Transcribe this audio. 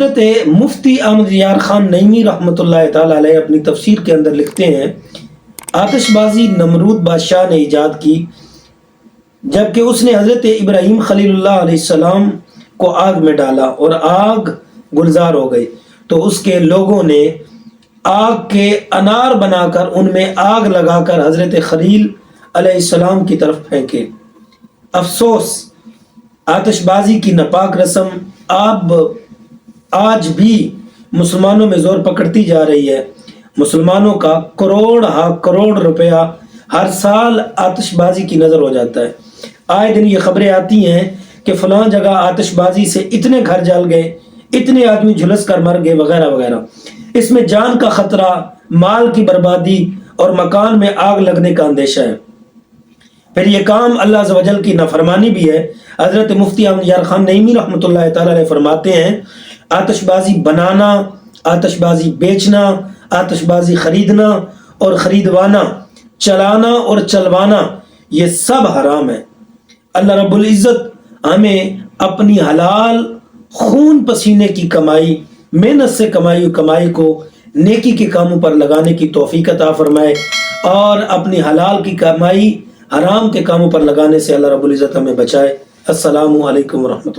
حضرت مفتی احمد یار خان نعیمی رحمۃ اللہ تعالی علیہ اپنی تفسیر کے اندر لکھتے ہیں آتش بازی نمرود بادشاہ نے ایجاد کی جبکہ اس نے حضرت ابراہیم خلیل اللہ علیہ السلام کو آگ میں ڈالا اور آگ گلزار ہو گئی، تو اس کے لوگوں نے آگ کے انار بنا کر ان میں آگ لگا کر حضرت خلیل علیہ السلام کی طرف پھینکے۔ افسوس، آتش بازی کی ناپاک رسم آج بھی مسلمانوں میں زور پکڑتی جا رہی ہے۔ مسلمانوں کا کروڑ روپیہ ہر سال آتش بازی کی نظر ہو جاتا ہے۔ آئے دن یہ خبریں آتی ہیں کہ فلاں جگہ آتش بازی سے اتنے گھر جل گئے، اتنے آدمی جھلس کر مر گئے وغیرہ وغیرہ۔ اس میں جان کا خطرہ، مال کی بربادی اور مکان میں آگ لگنے کا اندیشہ ہے۔ پھر یہ کام اللہ عز و جل کی نافرمانی بھی ہے۔ حضرت مفتی احمد یار خان نعیمی رحمۃ اللہ تعالی علیہ فرماتے ہیں آتش بازی بنانا، آتش بازی بیچنا، آتش بازی خریدنا اور خریدوانا، چلانا اور چلوانا، یہ سب حرام ہے۔ اللہ رب العزت ہمیں اپنی حلال خون پسینے کی کمائی، محنت سے کمائی کو نیکی کے کاموں پر لگانے کی توفیق عطا فرمائے، اور اپنی حلال کی کمائی حرام کے کاموں پر لگانے سے اللہ رب العزت ہمیں بچائے۔ السلام علیکم ورحمۃ اللہ۔